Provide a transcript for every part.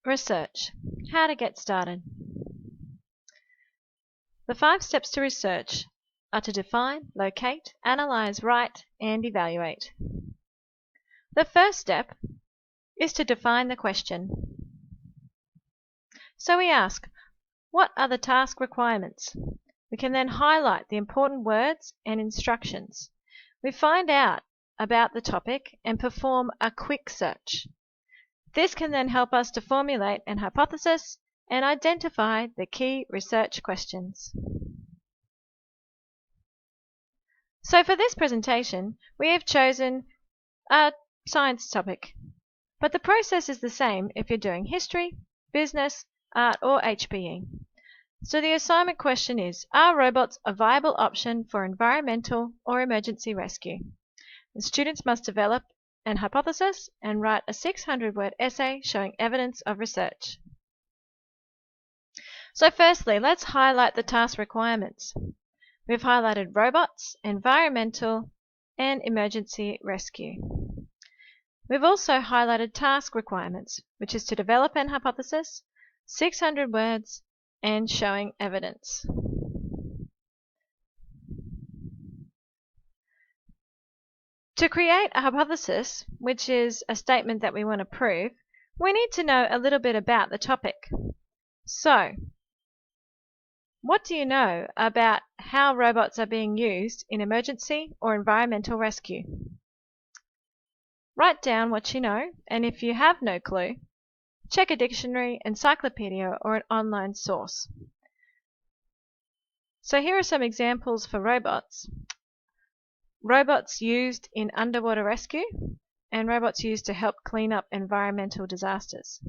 Research. How to get started. The 5 steps to research are to define, locate, analyze, write, and evaluate. The first step is to define the question. So we ask, what are the task requirements? We can then highlight the important words and instructions. We find out about the topic and perform a quick search. This can then help us to formulate an hypothesis and identify the key research questions. So for this presentation, we have chosen a science topic, but the process is the same if you're doing history, business, art, or HBE. So the assignment question is, are robots a viable option for environmental or emergency rescue? The students must develop an hypothesis and write a 600-word essay showing evidence of research. So firstly, let's highlight the task requirements. We've highlighted robots, environmental, and emergency rescue. We've also highlighted task requirements, which is to develop an hypothesis, 600 words, and showing evidence. To create a hypothesis, which is a statement that we want to prove, we need to know a little bit about the topic. So, what do you know about how robots are being used in emergency or environmental rescue? Write down what you know, and if you have no clue, check a dictionary, encyclopedia, or an online source. So here are some examples for robots. Robots used in underwater rescue and robots used to help clean up environmental disasters.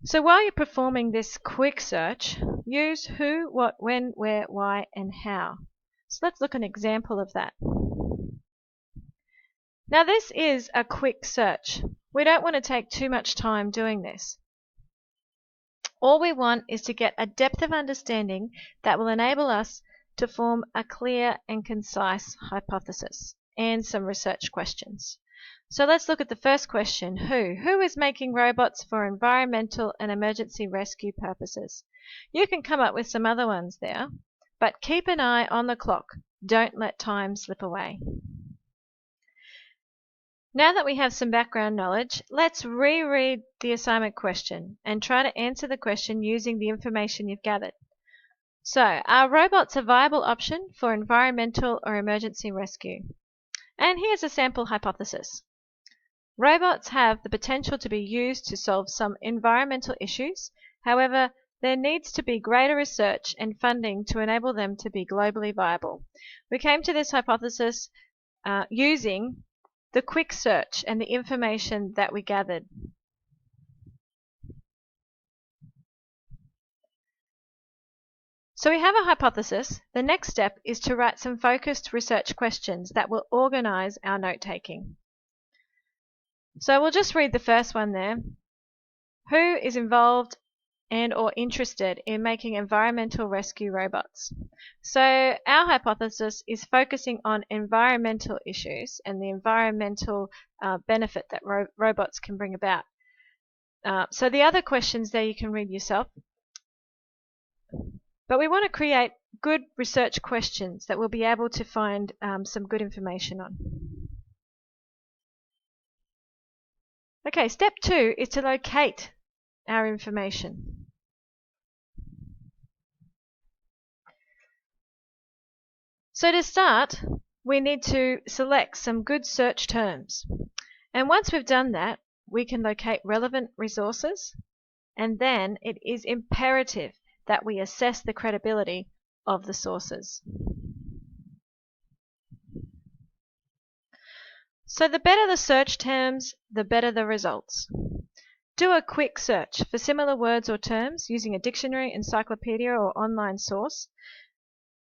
So while you're performing this quick search, use who, what, when, where, why, and how. So let's look at an example of that. Now this is a quick search. We don't want to take too much time doing this. All we want is to get a depth of understanding that will enable us to form a clear and concise hypothesis and some research questions. So let's look at the first question, who? Who is making robots for environmental and emergency rescue purposes? You can come up with some other ones there, but keep an eye on the clock. Don't let time slip away. Now that we have some background knowledge, let's reread the assignment question and try to answer the question using the information you've gathered. So, are robots a viable option for environmental or emergency rescue? And here's a sample hypothesis. Robots have the potential to be used to solve some environmental issues. However, there needs to be greater research and funding to enable them to be globally viable. We came to this hypothesis using the quick search and the information that we gathered. So we have a hypothesis. The next step is to write some focused research questions that will organize our note-taking. So we'll just read the first one there. Who is involved and or interested in making environmental rescue robots? So our hypothesis is focusing on environmental issues and the environmental benefit that robots can bring about. So the other questions there you can read yourself. But we want to create good research questions that we'll be able to find some good information on. Okay, step 2 is to locate our information. So to start, we need to select some good search terms. And once we've done that, we can locate relevant resources, and then it is imperative that we assess the credibility of the sources. So the better the search terms, the better the results. Do a quick search for similar words or terms using a dictionary, encyclopedia, or online source.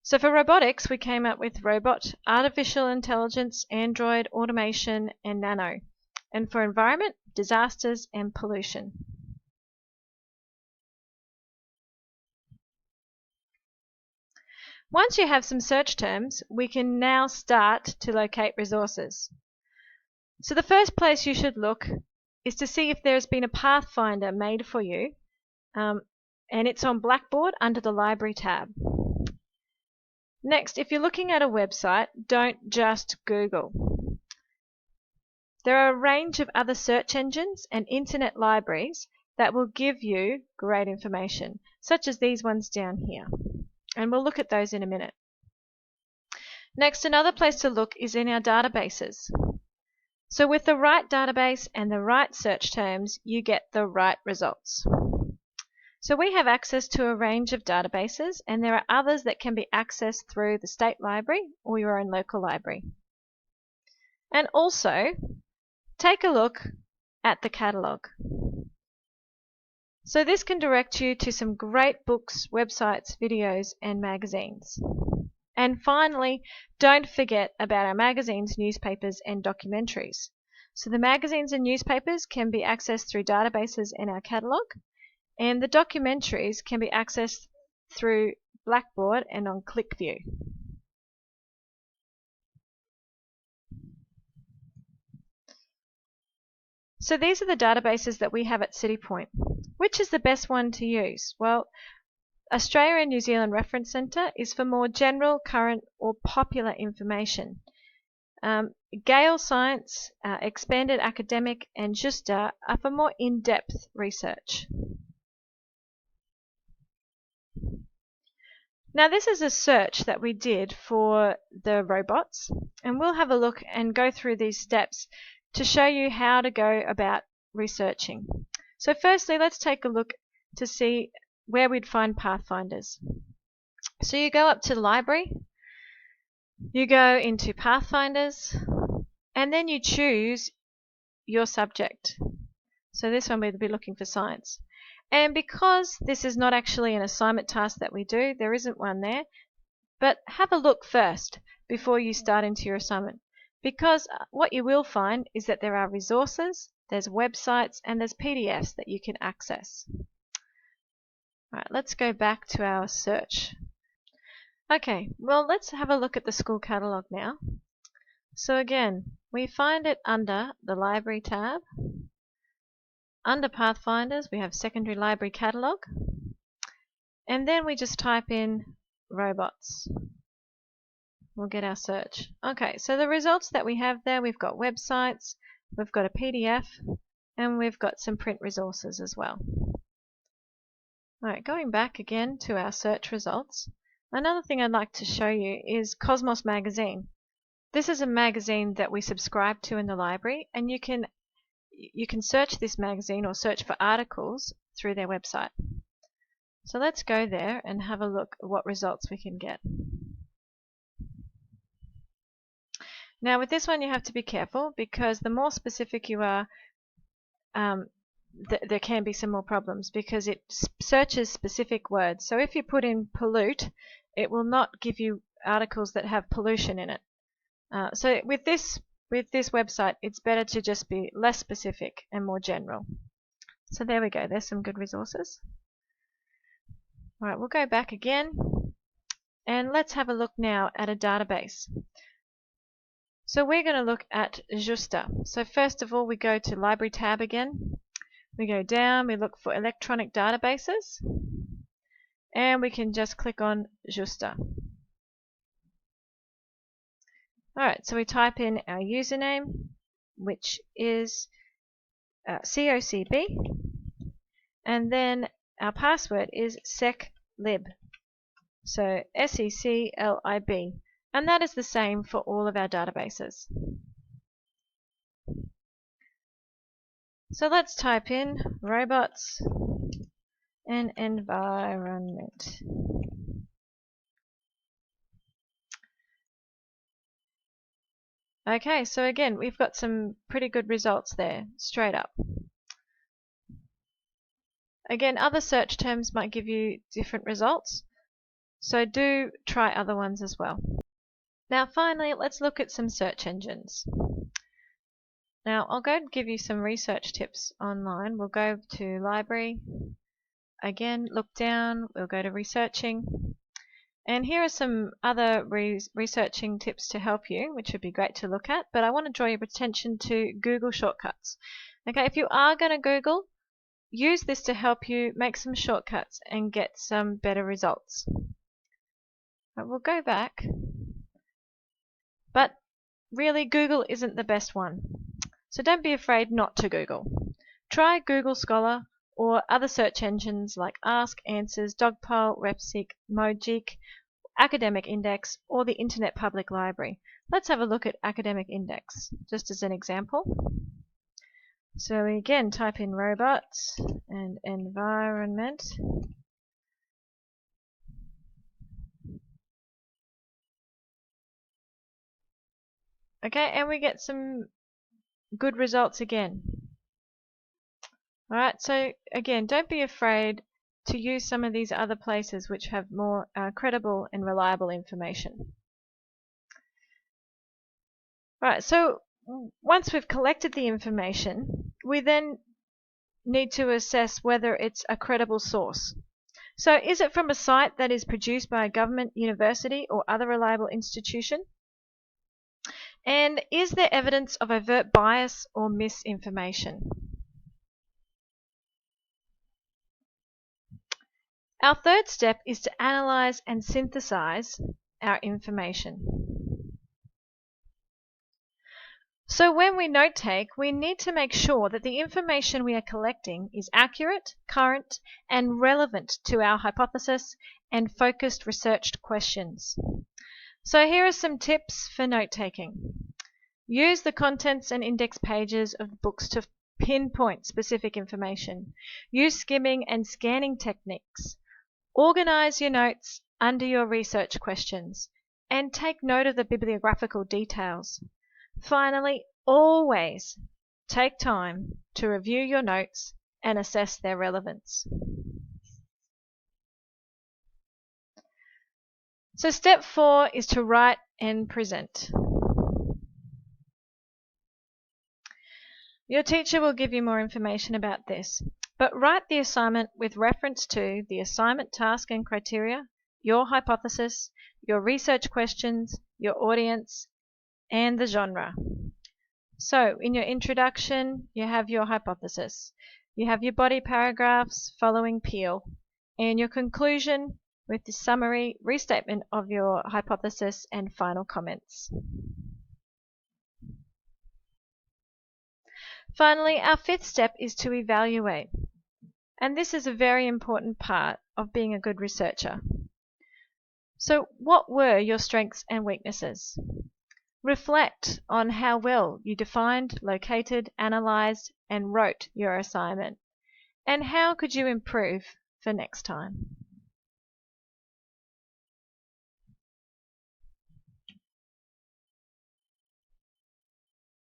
So for robotics, we came up with robot, artificial intelligence, android, automation, and nano. And for environment, disasters and pollution. Once you have some search terms, we can now start to locate resources. So the first place you should look is to see if there's been a Pathfinder made for you, and it's on Blackboard under the Library tab. Next, if you're looking at a website, don't just Google. There are a range of other search engines and internet libraries that will give you great information, such as these ones down here. And we'll look at those in a minute. Next, another place to look is in our databases. So with the right database and the right search terms, you get the right results. So we have access to a range of databases, and there are others that can be accessed through the state library or your own local library. And also, take a look at the catalogue. So this can direct you to some great books, websites, videos, and magazines. And finally, don't forget about our magazines, newspapers, and documentaries. So the magazines and newspapers can be accessed through databases in our catalogue, and the documentaries can be accessed through Blackboard and on ClickView. So these are the databases that we have at CityPoint. Which is the best one to use? Well, Australia and New Zealand Reference Centre is for more general, current or popular information. Gale Science, Expanded Academic and Justa are for more in-depth research. Now this is a search that we did for the robots, and we'll have a look and go through these steps to show you how to go about researching. So firstly, let's take a look to see where we'd find Pathfinders. So you go up to the library, you go into Pathfinders, and then you choose your subject. So this one we'd be looking for science. And because this is not actually an assignment task that we do, there isn't one there, but have a look first before you start into your assignment. Because what you will find is that there are resources, there's websites, and there's PDFs that you can access. Alright, let's go back to our search. Okay, well let's have a look at the school catalogue now. So again, we find it under the Library tab. Under Pathfinders, we have Secondary Library Catalogue, and then we just type in robots. We'll get our search. Okay, so the results that we have there, we've got websites, we've got a PDF, and we've got some print resources as well. Alright, going back again to our search results, another thing I'd like to show you is Cosmos Magazine. This is a magazine that we subscribe to in the library, and you can search this magazine or search for articles through their website. So let's go there and have a look at what results we can get. Now with this one you have to be careful, because the more specific you are, there can be some more problems, because it searches specific words. So if you put in pollute, it will not give you articles that have pollution in it. So with this website, it's better to just be less specific and more general. So there we go, there's some good resources. Alright, we'll go back again, and let's have a look now at a database. So we're going to look at Justa. So first of all, we go to Library tab again. We go down, we look for electronic databases, and we can just click on Justa. Alright, so we type in our username, which is COCB, and then our password is seclib, so SECLIB, and that is the same for all of our databases. So let's type in robots and environment. Okay, so again, we've got some pretty good results there, straight up. Again, other search terms might give you different results, so do try other ones as well. Now finally, let's look at some search engines. Now I'll go and give you some research tips online. We'll go to Library, again look down, we'll go to Researching, and here are some other researching tips to help you, which would be great to look at, but I want to draw your attention to Google shortcuts. Okay, if you are going to Google, use this to help you make some shortcuts and get some better results. But we'll go back. But really, Google isn't the best one. So don't be afraid not to Google. Try Google Scholar or other search engines like Ask, Answers, Dogpile, RepSeek, Mojik, Academic Index, or the Internet Public Library. Let's have a look at Academic Index, just as an example. So we again type in robots and environment. Okay, and we get some good results again. Alright, so again, don't be afraid to use some of these other places which have more credible and reliable information. Right, so once we've collected the information, we then need to assess whether it's a credible source. So is it from a site that is produced by a government, university, or other reliable institution? And is there evidence of overt bias or misinformation? Our third step is to analyze and synthesize our information. So when we note take, we need to make sure that the information we are collecting is accurate, current, and relevant to our hypothesis and focused researched questions. So here are some tips for note taking. Use the contents and index pages of books to pinpoint specific information. Use skimming and scanning techniques. Organize your notes under your research questions and take note of the bibliographical details. Finally, always take time to review your notes and assess their relevance. So step 4 is to write and present. Your teacher will give you more information about this, but write the assignment with reference to the assignment task and criteria, your hypothesis, your research questions, your audience, and the genre. So in your introduction, you have your hypothesis. You have your body paragraphs following Peel, and your conclusion with the summary restatement of your hypothesis and final comments. Finally, our fifth step is to evaluate. And this is a very important part of being a good researcher. So what were your strengths and weaknesses? Reflect on how well you defined, located, analyzed, and wrote your assignment. And how could you improve for next time?